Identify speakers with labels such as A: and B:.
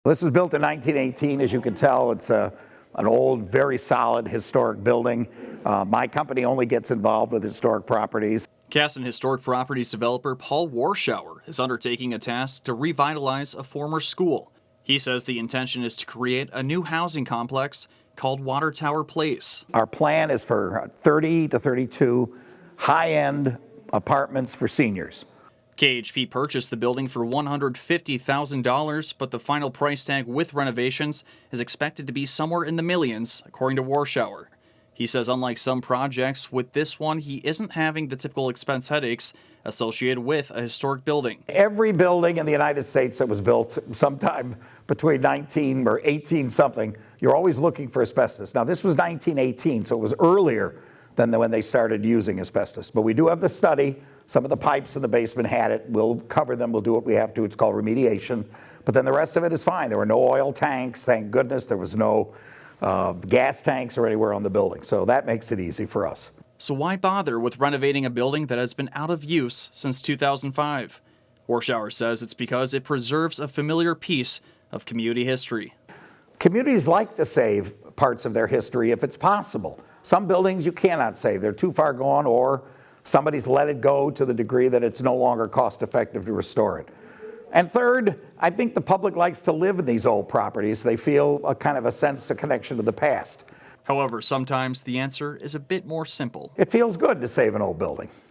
A: This was built in 1918, as you can tell. It's an old, very solid historic building. My company only gets involved with historic properties.
B: Kasson Historic Properties developer Paul Warschauer is undertaking a task to revitalize a former school. He says the intention is to create a new housing complex called Water Tower Place.
A: Our plan is for 30 to 32 high-end apartments for seniors.
B: KHP purchased the building for $150,000, but the final price tag with renovations is expected to be somewhere in the millions, according to Warschauer. He says unlike some projects, with this one, he isn't having the typical expense headaches associated with a historic building.
A: Every building in the United States that was built sometime between 19 or 18 something, you're always looking for asbestos. Now this was 1918, so it was earlier than when they started using asbestos. But we do have the study. Some of the pipes in the basement had it. We'll cover them. We'll do what we have to. It's called remediation. But then the rest of it is fine. There were no oil tanks, thank goodness. There was no gas tanks or anywhere on the building. So that makes it easy for us.
B: So why bother with renovating a building that has been out of use since 2005? Warschauer says it's because it preserves a familiar piece of community history.
A: Communities like to save parts of their history if it's possible. Some buildings you cannot save. They're too far gone, or somebody's let it go to the degree that it's no longer cost effective to restore it. And third, I think the public likes to live in these old properties. They feel a kind of a sense of connection to the past.
B: However, sometimes the answer is a bit more simple.
A: It feels good to save an old building.